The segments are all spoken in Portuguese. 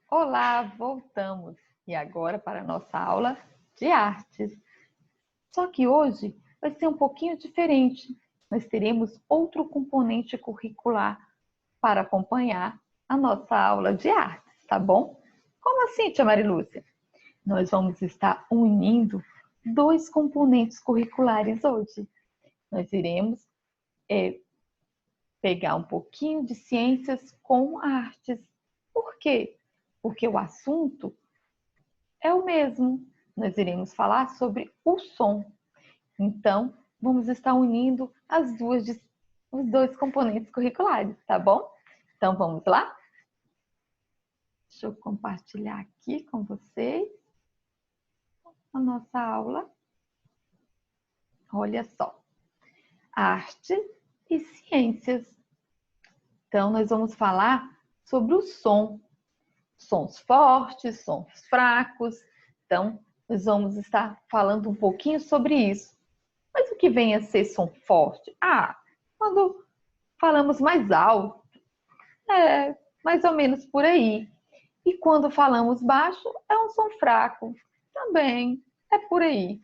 Olá, voltamos! E agora para a nossa aula de artes. Só que hoje vai ser um pouquinho diferente. Nós teremos outro componente curricular para acompanhar a nossa aula de artes, tá bom? Como assim, tia Marilúcia? Nós vamos estar unindo dois componentes curriculares hoje. Nós iremos pegar um pouquinho de ciências com artes. Por quê? Porque o assunto é o mesmo. Nós iremos falar sobre o som. Então, vamos estar unindo os dois componentes curriculares, tá bom? Então, vamos lá? Deixa eu compartilhar aqui com vocês a nossa aula. Olha só. Arte e ciências. Então, nós vamos falar sobre o som. Sons fortes, sons fracos. Então, nós vamos estar falando um pouquinho sobre isso. Mas o que vem a ser som forte? Quando falamos mais alto, mais ou menos por aí. E quando falamos baixo, é um som fraco, também é por aí.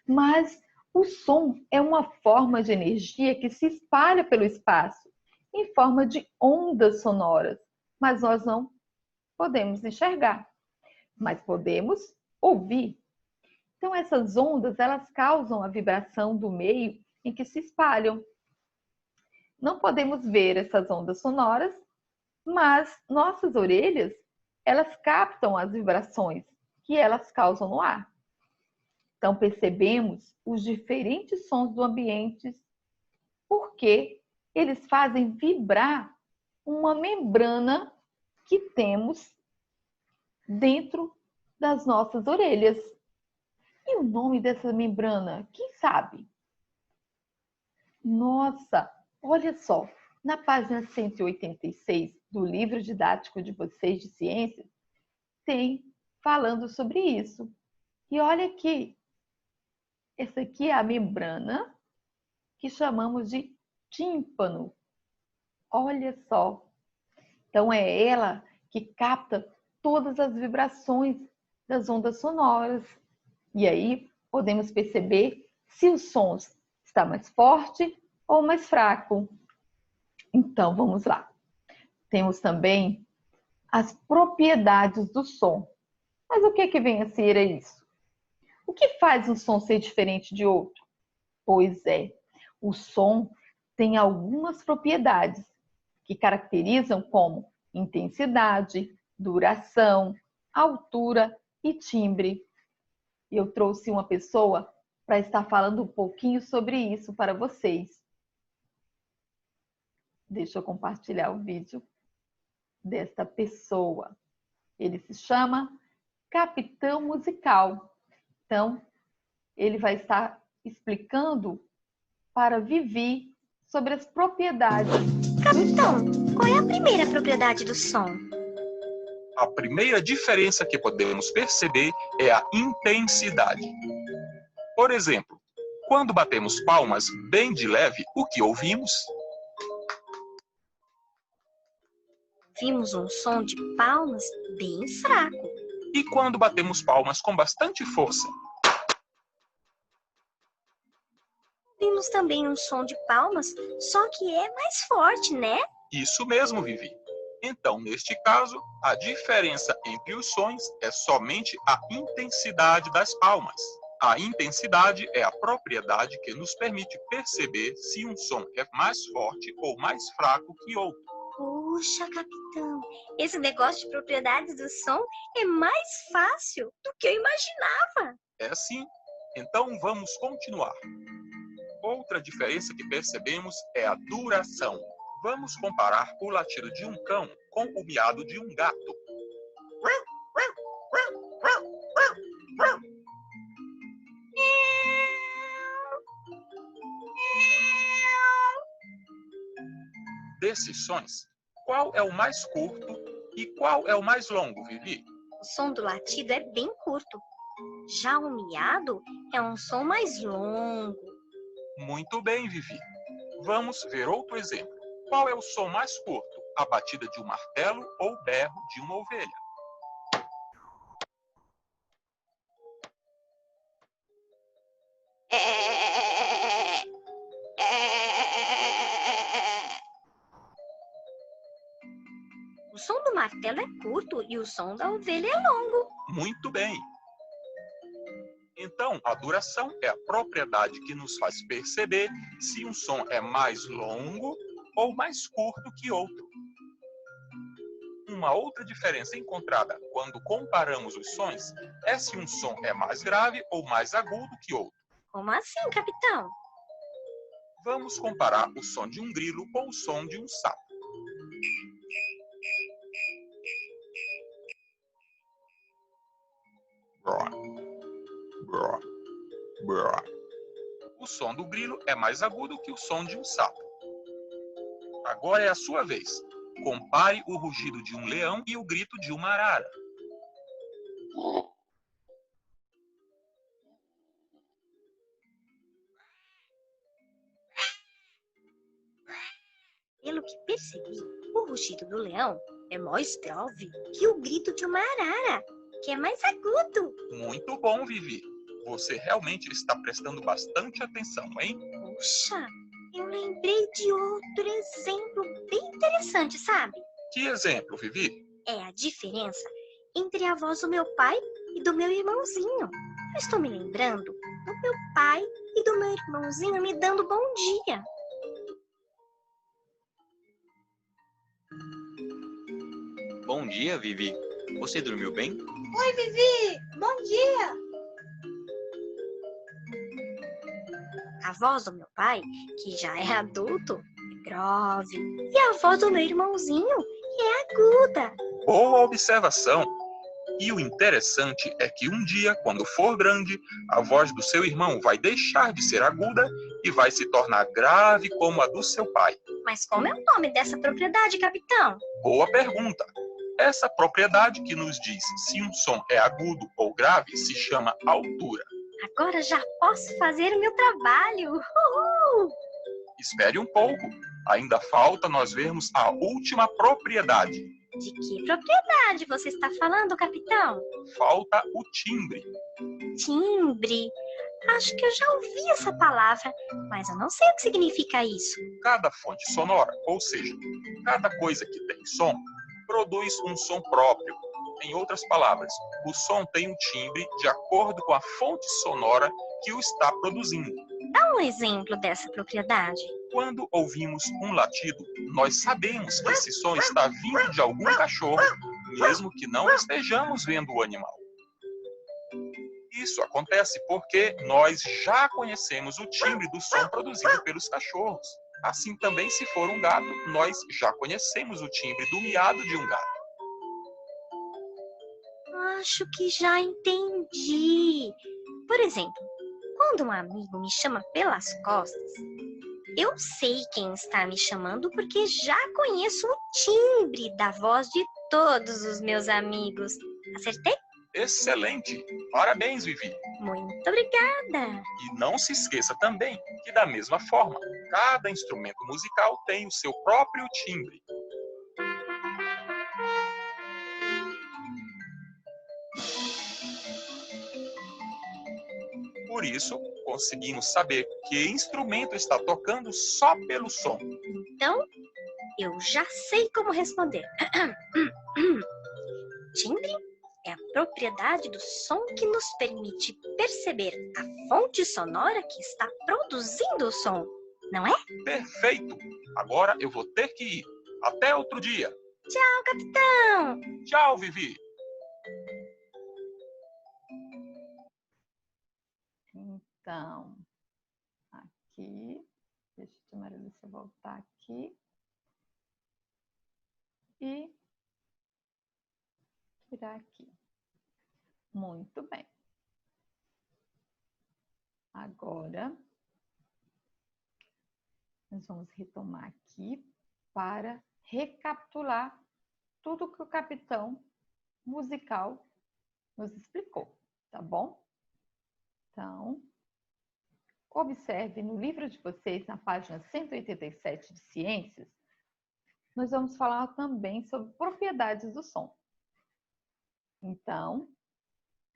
Mas o som é uma forma de energia que se espalha pelo espaço, em forma de ondas sonoras, mas nós não podemos enxergar, mas podemos ouvir. Então, essas ondas, elas causam a vibração do meio em que se espalham. Não podemos ver essas ondas sonoras, mas nossas orelhas, elas captam as vibrações que elas causam no ar. Então, percebemos os diferentes sons do ambiente porque eles fazem vibrar uma membrana que temos dentro das nossas orelhas. E o nome dessa membrana? Quem sabe? Nossa, olha só, na página 186 do livro didático de vocês de ciências, tem falando sobre isso. E olha aqui, essa aqui é a membrana que chamamos de tímpano. Olha só. Então é ela que capta todas as vibrações das ondas sonoras. E aí podemos perceber se o som está mais forte ou mais fraco. Então vamos lá. Temos também as propriedades do som. Mas o que vem a ser isso? O que faz um som ser diferente de outro? Pois é, o som tem algumas propriedades que caracterizam como intensidade, duração, altura e timbre. Eu trouxe uma pessoa para estar falando um pouquinho sobre isso para vocês. Deixa eu compartilhar o vídeo desta pessoa. Ele se chama Capitão Musical. Então, ele vai estar explicando para Vivi sobre as propriedades. Capitão, qual é a primeira propriedade do som? A primeira diferença que podemos perceber é a intensidade. Por exemplo, quando batemos palmas bem de leve, o que ouvimos? Vimos um som de palmas bem fraco. E quando batemos palmas com bastante força? Vimos também um som de palmas, só que é mais forte, né? Isso mesmo, Vivi. Então, neste caso, a diferença entre os sons é somente a intensidade das palmas. A intensidade é a propriedade que nos permite perceber se um som é mais forte ou mais fraco que outro. Puxa, capitão, esse negócio de propriedades do som é mais fácil do que eu imaginava. É sim. Então, vamos continuar. Outra diferença que percebemos é a duração. Vamos comparar o latido de um cão com o miado de um gato. Desses sons, qual é o mais curto e qual é o mais longo, Vivi? O som do latido é bem curto. Já o miado é um som mais longo. Muito bem, Vivi. Vamos ver outro exemplo. Qual é o som mais curto? A batida de um martelo ou o berro de uma ovelha? O som do martelo é curto e o som da ovelha é longo. Muito bem. Então, a duração é a propriedade que nos faz perceber se um som é mais longo ou mais curto que outro. Uma outra diferença encontrada quando comparamos os sons é se um som é mais grave ou mais agudo que outro. Como assim, capitão? Vamos comparar o som de um grilo com o som de um sapo. O som do grilo é mais agudo que o som de um sapo. Agora é a sua vez. Compare o rugido de um leão e o grito de uma arara. Pelo que percebi, o rugido do leão é mais grave que o grito de uma arara, que é mais agudo. Muito bom, Vivi. Você realmente está prestando bastante atenção, hein? Puxa, eu lembrei de outro exemplo bem interessante, sabe? Que exemplo, Vivi? É a diferença entre a voz do meu pai e do meu irmãozinho. Eu estou me lembrando do meu pai e do meu irmãozinho me dando bom dia. Bom dia, Vivi. Você dormiu bem? Oi, Vivi! Bom dia! A voz do meu pai, que já é adulto, é grave. E a voz do meu irmãozinho é aguda. Boa observação! E o interessante é que um dia, quando for grande, a voz do seu irmão vai deixar de ser aguda e vai se tornar grave como a do seu pai. Mas como é o nome dessa propriedade, capitão? Boa pergunta! Essa propriedade que nos diz se um som é agudo ou grave se chama altura. Agora já posso fazer o meu trabalho. Uhul! Espere um pouco. Ainda falta nós vermos a última propriedade. De que propriedade você está falando, capitão? Falta o timbre. Timbre. Acho que eu já ouvi essa palavra, mas eu não sei o que significa isso. Cada fonte sonora, ou seja, cada coisa que tem som, produz um som próprio. Em outras palavras, o som tem um timbre de acordo com a fonte sonora que o está produzindo. Dá um exemplo dessa propriedade. Quando ouvimos um latido, nós sabemos que esse som está vindo de algum cachorro, mesmo que não estejamos vendo o animal. Isso acontece porque nós já conhecemos o timbre do som produzido pelos cachorros. Assim também, se for um gato, nós já conhecemos o timbre do miado de um gato. Acho que já entendi. Por exemplo, quando um amigo me chama pelas costas, eu sei quem está me chamando porque já conheço o timbre da voz de todos os meus amigos. Acertei? Excelente! Parabéns, Vivi! Muito obrigada! E não se esqueça também que, da mesma forma, cada instrumento musical tem o seu próprio timbre. Por isso, conseguimos saber que instrumento está tocando só pelo som. Então, eu já sei como responder. Timbre é a propriedade do som que nos permite perceber a fonte sonora que está produzindo o som, não é? Perfeito! Agora eu vou ter que ir. Até outro dia. Tchau, capitão! Tchau, Vivi! Então, aqui, deixa a Marilúcia voltar aqui. E tirar aqui. Muito bem. Agora, nós vamos retomar aqui para recapitular tudo que o capitão musical nos explicou, tá bom? Então, observe no livro de vocês, na página 187 de Ciências, nós vamos falar também sobre propriedades do som. Então,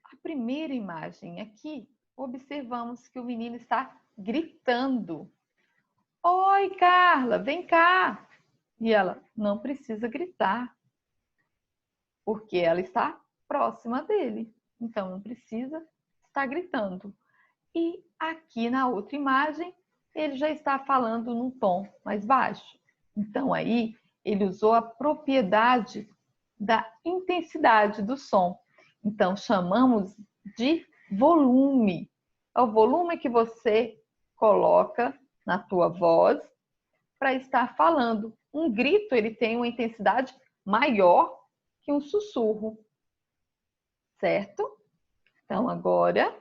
a primeira imagem aqui, observamos que o menino está gritando. Oi, Carla, vem cá! E ela, não precisa gritar. porque ela está próxima dele. Então, não precisa estar gritando. E aqui na outra imagem, ele já está falando num tom mais baixo. Então, aí, ele usou a propriedade da intensidade do som. Então, chamamos de volume. É o volume que você coloca na tua voz para estar falando. Um grito, ele tem uma intensidade maior que um sussurro, certo? Então, agora,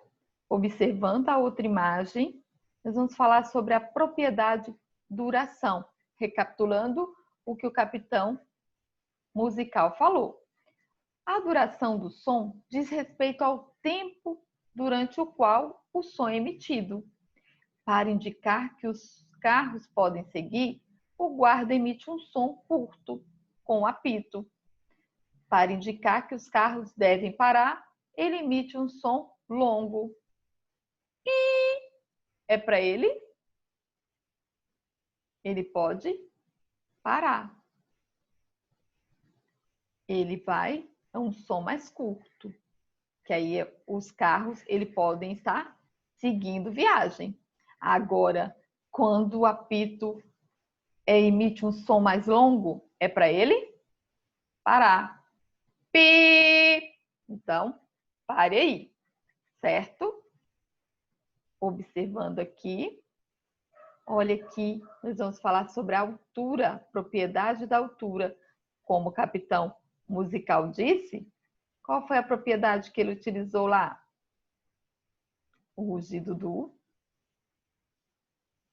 observando a outra imagem, nós vamos falar sobre a propriedade duração, recapitulando o que o capitão musical falou. A duração do som diz respeito ao tempo durante o qual o som é emitido. Para indicar que os carros podem seguir, o guarda emite um som curto, com apito. Para indicar que os carros devem parar, ele emite um som longo. E é para ele? Ele pode parar. Ele vai, é um som mais curto, que aí os carros podem estar seguindo viagem. Agora, quando o apito emite um som mais longo, é para ele parar. Pi! Então, pare aí, certo? Observando aqui. Olha aqui, nós vamos falar sobre a altura, propriedade da altura. Como o capitão musical disse, qual foi a propriedade que ele utilizou lá? O rugido do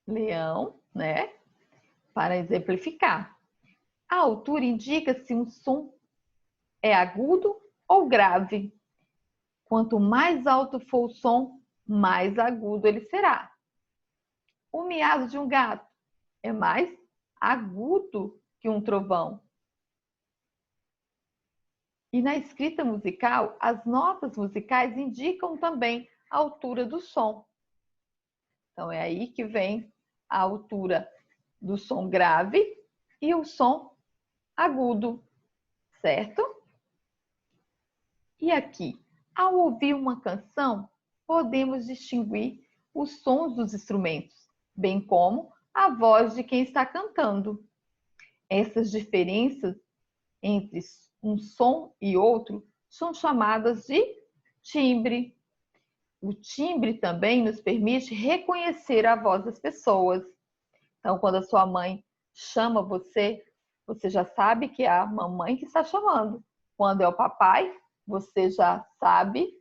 leão, né? Para exemplificar. A altura indica se um som é agudo ou grave. Quanto mais alto for o som, mais agudo ele será. O miado de um gato é mais agudo que um trovão. E na escrita musical, as notas musicais indicam também a altura do som. Então é aí que vem a altura do som grave e o som agudo, certo? E aqui, ao ouvir uma canção, podemos distinguir os sons dos instrumentos, bem como a voz de quem está cantando. Essas diferenças entre um som e outro são chamadas de timbre. O timbre também nos permite reconhecer a voz das pessoas. Então, quando a sua mãe chama você, você já sabe que é a mamãe que está chamando. Quando é o papai, você já sabe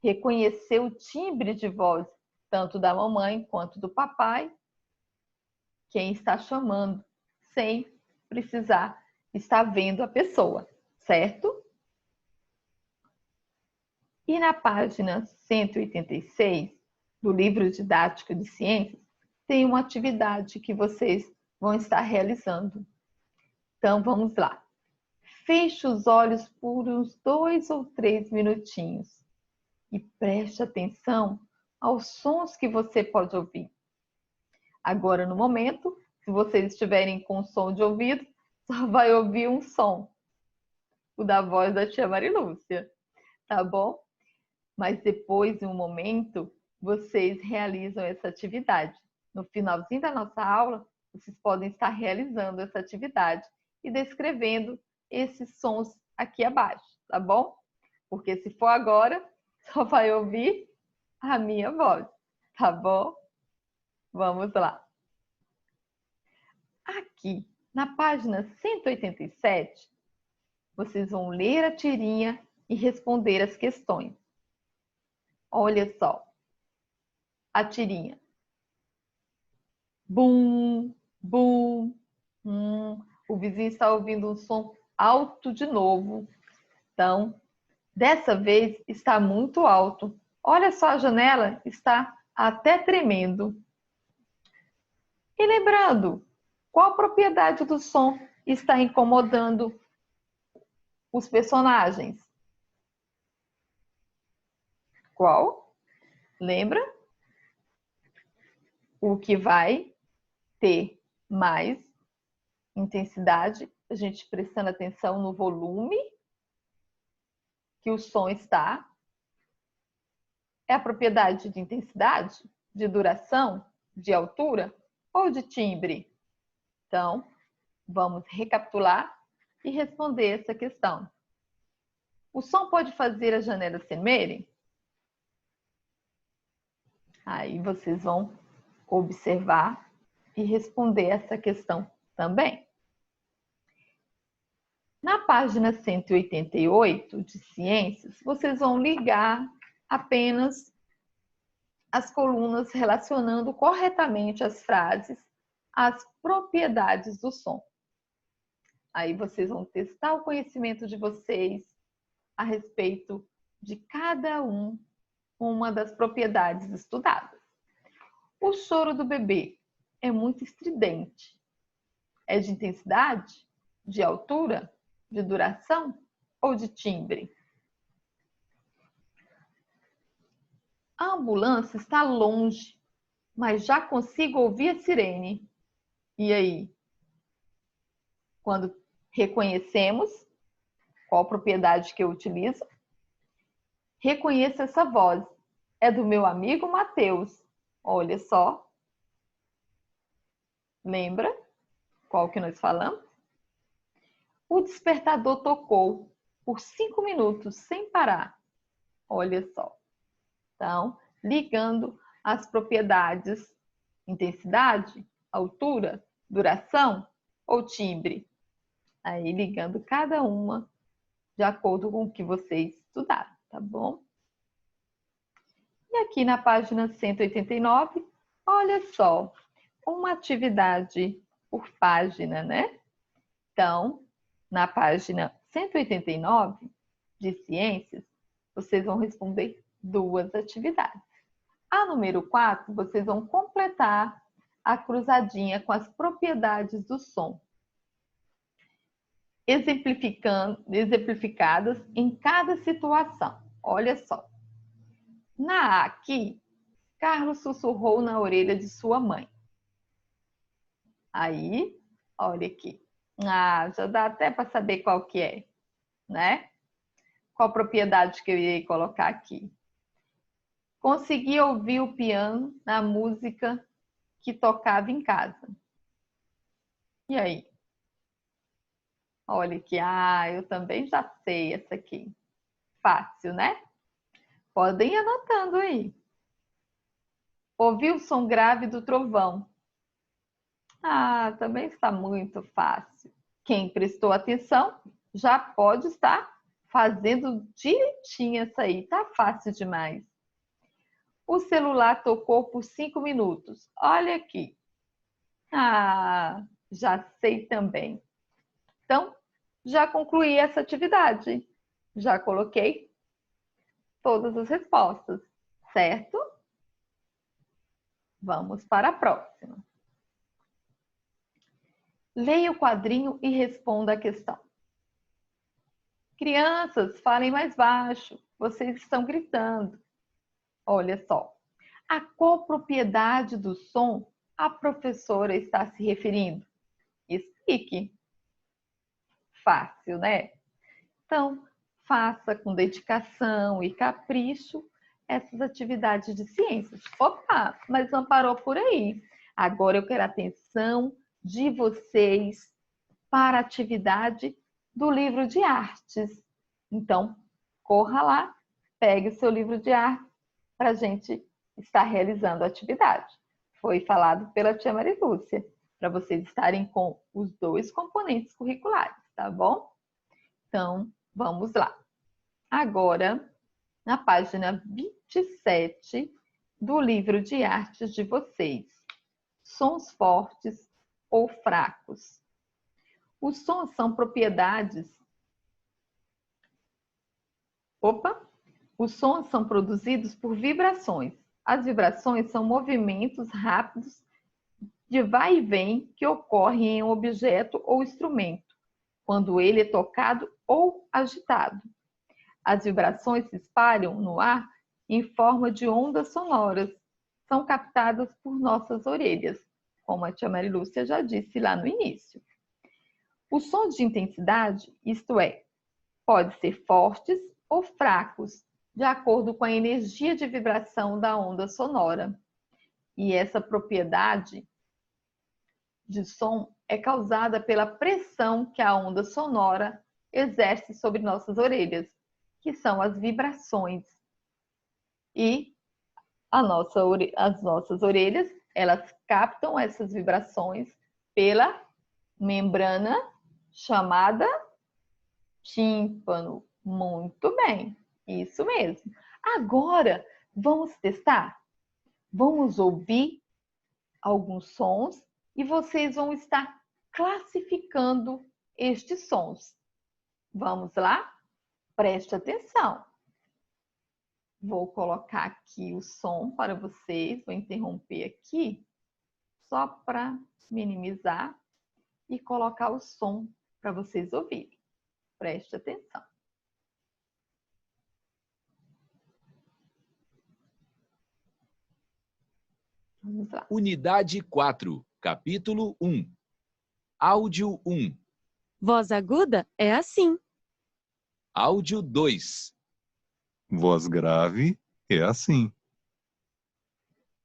reconhecer o timbre de voz, tanto da mamãe quanto do papai, quem está chamando, sem precisar estar vendo a pessoa, certo? E na página 186 do livro didático de ciências, tem uma atividade que vocês vão estar realizando. Então, vamos lá. Feche os olhos por uns 2 ou 3 minutinhos e preste atenção aos sons que você pode ouvir. Agora, no momento, se vocês estiverem com som de ouvido, só vai ouvir um som, o da voz da tia Marilúcia, tá bom? Mas depois, em um momento, vocês realizam essa atividade. No finalzinho da nossa aula, vocês podem estar realizando essa atividade e descrevendo esses sons aqui abaixo, tá bom? Porque se for agora, só vai ouvir a minha voz, tá bom? Vamos lá. Aqui, na página 187, vocês vão ler a tirinha e responder as questões. Olha só, a tirinha. Bum, bum. O vizinho está ouvindo um som alto de novo. Então, dessa vez está muito alto. Olha só, a janela está até tremendo. E lembrando, qual propriedade do som está incomodando os personagens? Qual? Lembra? O que vai ter mais intensidade, a gente prestando atenção no volume que o som está? É a propriedade de intensidade, de duração, de altura ou de timbre? Então, vamos recapitular e responder essa questão. O som pode fazer as janelas tremerem? Aí vocês vão observar e responder essa questão também. Na página 188 de Ciências, vocês vão ligar apenas as colunas relacionando corretamente as frases às propriedades do som. Aí vocês vão testar o conhecimento de vocês a respeito de cada uma das propriedades estudadas. O choro do bebê é muito estridente. É de intensidade, de altura, de duração ou de timbre? A ambulância está longe, mas já consigo ouvir a sirene. E aí? Quando reconhecemos, qual propriedade que eu utilizo? Reconheço essa voz. É do meu amigo Mateus. Olha só. Lembra qual que nós falamos? O despertador tocou por 5 minutos sem parar. Olha só. Então, ligando as propriedades intensidade, altura, duração ou timbre. Aí, ligando cada uma de acordo com o que vocês estudaram, tá bom? E aqui na página 189, olha só, uma atividade por página, né? Então, na página 189 de Ciências, vocês vão responder 2 atividades. A número 4, vocês vão completar a cruzadinha com as propriedades do som, exemplificadas em cada situação. Olha só. Na A aqui, Carlos sussurrou na orelha de sua mãe. Aí, olha aqui. Já dá até para saber qual que é, né? Qual propriedade que eu irei colocar aqui? Consegui ouvir o piano na música que tocava em casa. E aí? Olha aqui, eu também já sei essa aqui. Fácil, né? Podem ir anotando aí. Ouvi o som grave do trovão. Também está muito fácil. Quem prestou atenção já pode estar fazendo direitinho essa aí. Tá fácil demais. O celular tocou por 5 minutos. Olha aqui. Já sei também. Então, já concluí essa atividade. Já coloquei todas as respostas, certo? Vamos para a próxima. Leia o quadrinho e responda a questão. Crianças, falem mais baixo. Vocês estão gritando. Olha só. A qual propriedade do som a professora está se referindo? Explique. Fácil, né? Então, faça com dedicação e capricho essas atividades de ciências. Opa, mas não parou por aí. Agora eu quero a atenção de vocês para a atividade do livro de artes. Então, corra lá, pegue o seu livro de arte para a gente estar realizando a atividade. Foi falado pela tia Marilúcia, para vocês estarem com os 2 componentes curriculares, tá bom? Então, vamos lá. Agora, na página 27 do livro de artes de vocês. Sons fortes ou fracos. Os sons são propriedades. Os sons são produzidos por vibrações. As vibrações são movimentos rápidos de vai e vem que ocorrem em um objeto ou instrumento, quando ele é tocado ou agitado. As vibrações se espalham no ar em forma de ondas sonoras. São captadas por nossas orelhas, como a tia Marilúcia já disse lá no início. Os sons de intensidade, isto é, podem ser fortes ou fracos, de acordo com a energia de vibração da onda sonora. E essa propriedade de som é causada pela pressão que a onda sonora exerce sobre nossas orelhas, que são as vibrações. E as nossas orelhas, elas captam essas vibrações pela membrana chamada tímpano. Muito bem, isso mesmo. Agora, vamos testar? Vamos ouvir alguns sons e vocês vão estar classificando estes sons. Vamos lá? Preste atenção. Vou colocar aqui o som para vocês. Vou interromper aqui só para minimizar e colocar o som para vocês ouvirem. Preste atenção. Vamos lá. Unidade 4, capítulo 1. Áudio 1. Voz aguda é assim. Áudio 2. Voz grave é assim.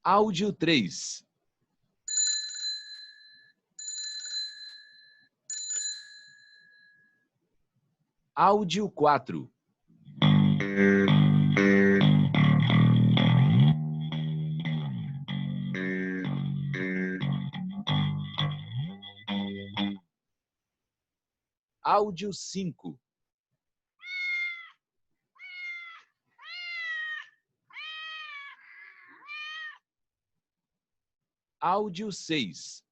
Áudio 3. Áudio 4. Áudio 5. Áudio 6.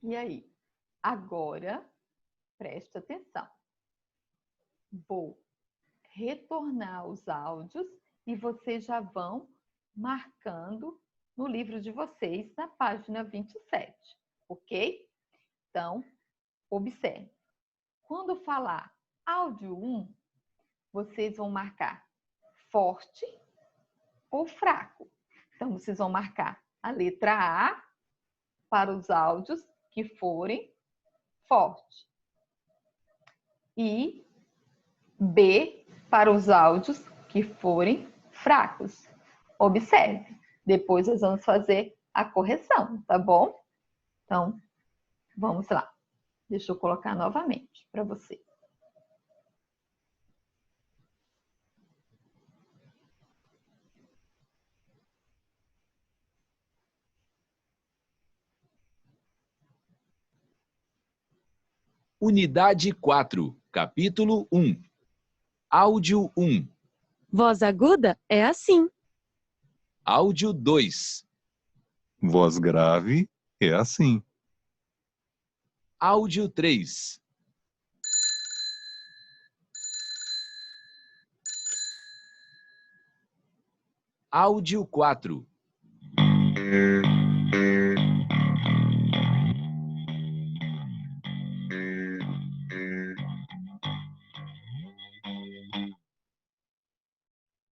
E aí? Agora, preste atenção. Vou retornar os áudios e vocês já vão marcando no livro de vocês, na página 27, ok? Então, observe. Quando falar áudio 1, vocês vão marcar forte ou fraco. Então, vocês vão marcar a letra A para os áudios que forem forte e B para os áudios que forem fracos. Observe. Depois nós vamos fazer a correção, tá bom? Então, vamos lá. Deixa eu colocar novamente para você. Unidade 4, capítulo 1. Áudio 1. Voz aguda é assim. Áudio 2. Voz grave é assim. Áudio 3. Áudio 4.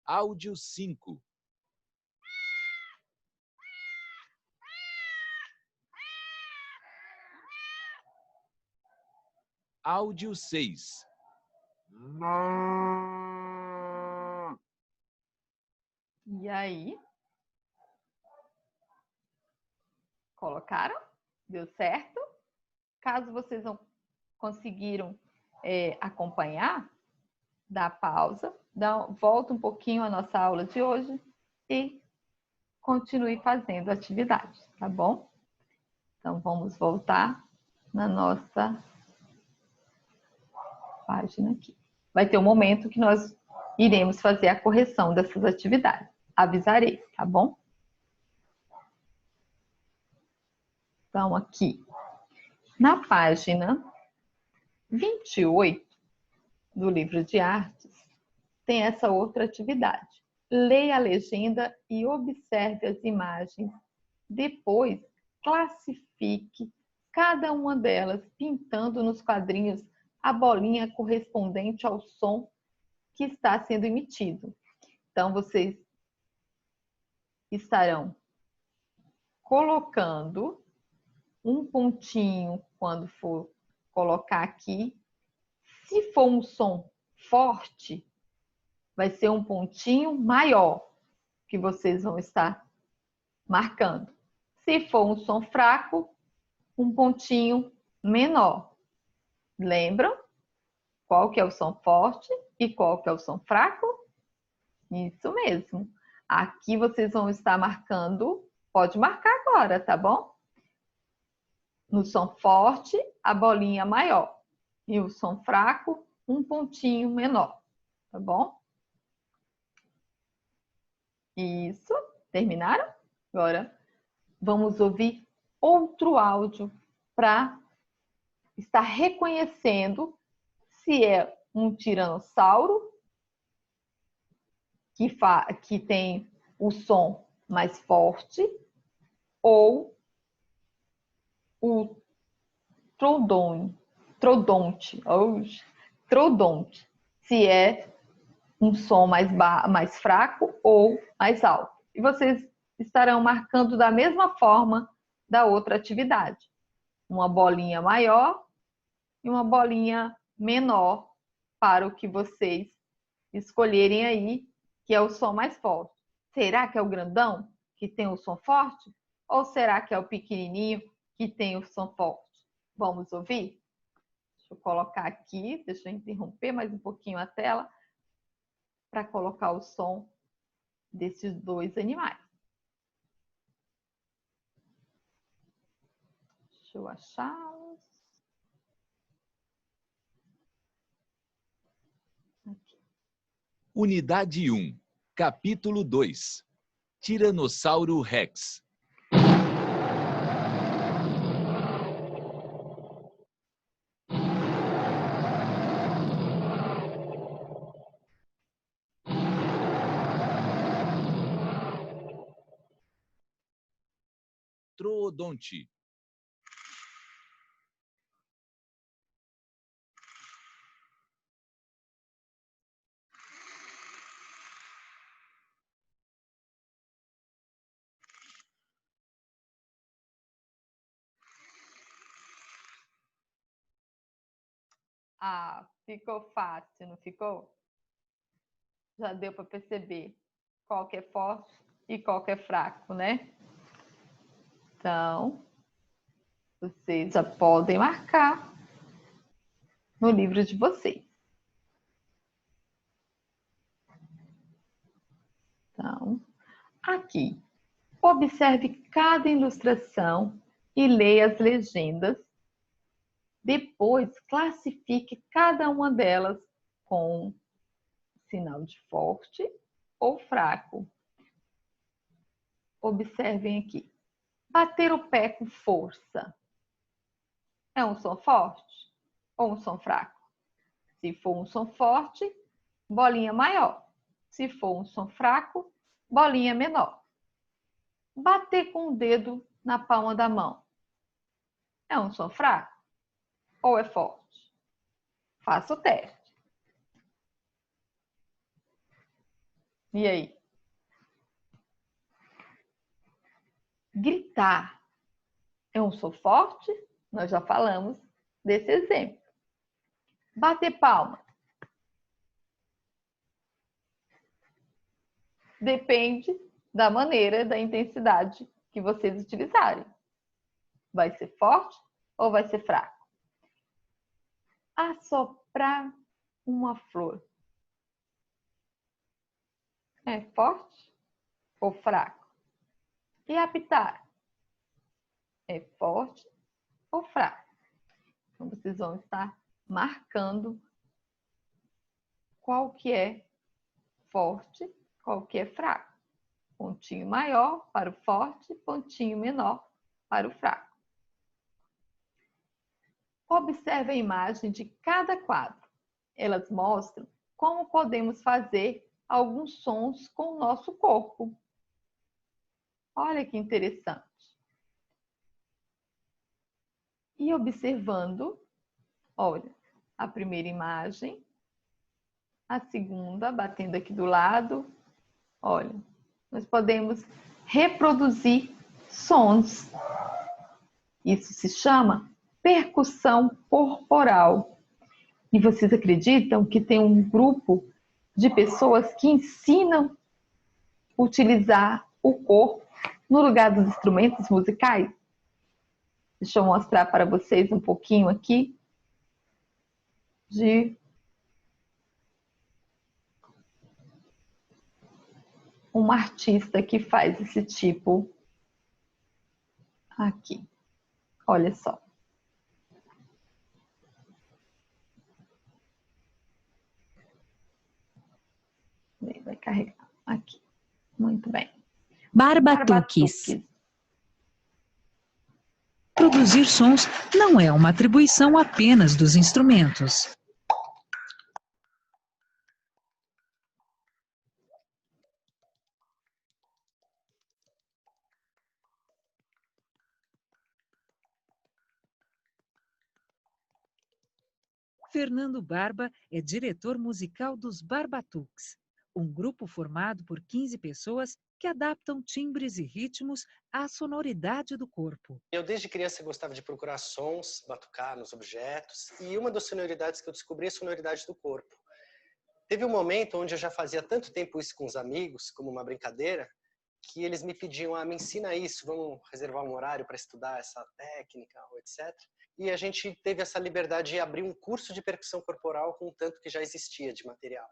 Áudio 5. Áudio 6. E aí? Colocaram? Deu certo? Caso vocês não conseguiram acompanhar, dá pausa, volta um pouquinho à nossa aula de hoje e continue fazendo a atividade, tá bom? Então, vamos voltar na nossa página aqui. Vai ter um momento que nós iremos fazer a correção dessas atividades. Avisarei, tá bom? Então, aqui, na página 28 do livro de artes, tem essa outra atividade. Leia a legenda e observe as imagens. Depois, classifique cada uma delas, pintando nos quadrinhos a bolinha correspondente ao som que está sendo emitido. Então, vocês estarão colocando um pontinho quando for colocar aqui, se for um som forte, vai ser um pontinho maior que vocês vão estar marcando. Se for um som fraco, um pontinho menor. Lembram? Qual que é o som forte e qual que é o som fraco? Isso mesmo. Aqui vocês vão estar marcando, pode marcar agora, tá bom? No som forte, a bolinha maior. E o som fraco, um pontinho menor, tá bom? Isso. Terminaram? Agora, vamos ouvir outro áudio para estar reconhecendo se é um tiranossauro que tem o som mais forte ou o trodonte, se é um som mais fraco ou mais alto. E vocês estarão marcando da mesma forma da outra atividade. Uma bolinha maior e uma bolinha menor para o que vocês escolherem aí, que é o som mais forte. Será que é o grandão que tem o som forte? Ou será que é o pequenininho que tem o som forte? Vamos ouvir? Deixa eu colocar aqui, deixa eu interromper mais um pouquinho a tela para colocar o som desses dois animais. Deixa eu achá-los. Unidade 1, capítulo 2. Tiranossauro Rex. Troodonte. Ah, ficou fácil, não ficou? Já deu para perceber qual que é forte e qual que é fraco, né? Então, vocês já podem marcar no livro de vocês. Então, aqui, observe cada ilustração e leia as legendas. Depois, classifique cada uma delas com sinal de forte ou fraco. Observem aqui. Bater o pé com força. É um som forte ou um som fraco? Se for um som forte, bolinha maior. Se for um som fraco, bolinha menor. Bater com o dedo na palma da mão. É um som fraco ou é forte? Faça o teste. E aí? Gritar é um som forte? Nós já falamos desse exemplo. Bater palma. Depende da maneira, da intensidade que vocês utilizarem. Vai ser forte ou vai ser fraco? Assoprar uma flor. É forte ou fraco? E apitar? É forte ou fraco? Então, vocês vão estar marcando qual que é forte, qual que é fraco. Pontinho maior para o forte, pontinho menor para o fraco. Observe a imagem de cada quadro. Elas mostram como podemos fazer alguns sons com o nosso corpo. Olha que interessante. E observando, olha, a primeira imagem, a segunda, batendo aqui do lado, olha, nós podemos reproduzir sons. Isso se chama percussão corporal. E vocês acreditam que tem um grupo de pessoas que ensinam a utilizar o corpo no lugar dos instrumentos musicais? Deixa eu mostrar para vocês um pouquinho aqui de uma artista que faz esse tipo aqui. Olha só. Vai carregar aqui. Muito bem. Barbatuques. Produzir sons não é uma atribuição apenas dos instrumentos. Fernando Barba é diretor musical dos Barbatuques, um grupo formado por 15 pessoas que adaptam timbres e ritmos à sonoridade do corpo. Eu desde criança gostava de procurar sons, batucar nos objetos, e uma das sonoridades que eu descobri é a sonoridade do corpo. Teve um momento onde eu já fazia tanto tempo isso com os amigos, como uma brincadeira, que eles me pediam, me ensina isso, vamos reservar um horário para estudar essa técnica, etc. E a gente teve essa liberdade de abrir um curso de percussão corporal com o tanto que já existia de material.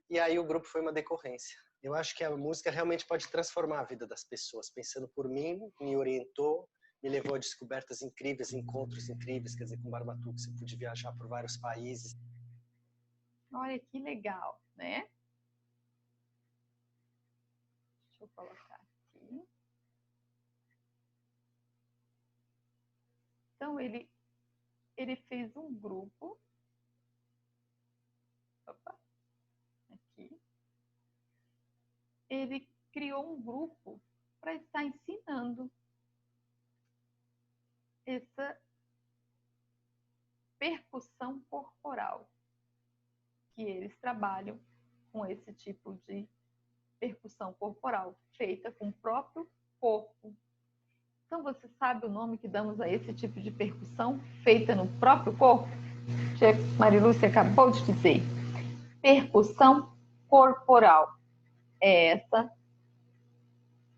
E aí o grupo foi uma decorrência. Eu acho que a música realmente pode transformar a vida das pessoas. Pensando por mim, me orientou, me levou a descobertas incríveis, encontros incríveis. Quer dizer, com Barbatuques eu pude viajar por vários países. Olha que legal, né? Deixa eu colocar aqui. Então, ele fez um grupo. Opa, aqui. Ele criou um grupo para estar ensinando essa percussão corporal, que eles trabalham com esse tipo de percussão corporal, feita com o próprio corpo. Então, você sabe o nome que damos a esse tipo de percussão feita no próprio corpo? Marilúcia acabou de dizer. Percussão corporal. É essa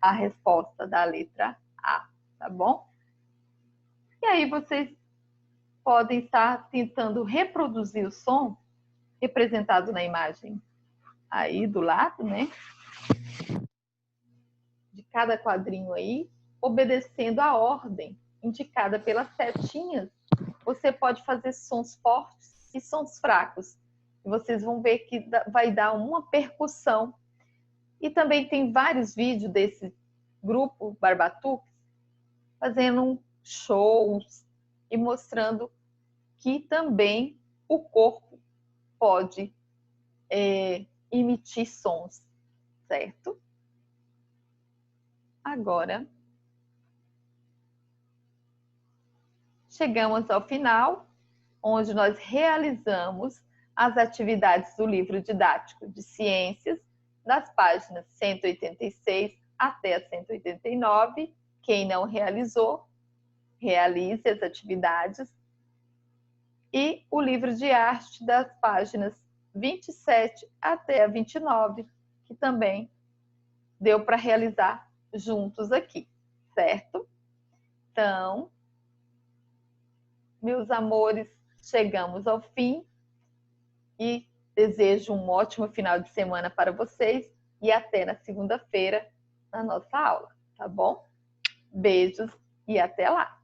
a resposta da letra A, tá bom? E aí vocês podem estar tentando reproduzir o som representado na imagem aí do lado, né? De cada quadrinho aí, obedecendo a ordem indicada pelas setinhas. Você pode fazer sons fortes e sons fracos. E vocês vão ver que vai dar uma percussão. E também tem vários vídeos desse grupo Barbatuques fazendo shows e mostrando que também o corpo pode emitir sons, certo? Agora, chegamos ao final, onde nós realizamos as atividades do livro didático de ciências, das páginas 186 até a 189. Quem não realizou, realize as atividades. E o livro de arte das páginas 27 até a 29, que também deu para realizar juntos aqui, certo? Então, meus amores, chegamos ao fim e desejo um ótimo final de semana para vocês e até na segunda-feira na nossa aula, tá bom? Beijos e até lá!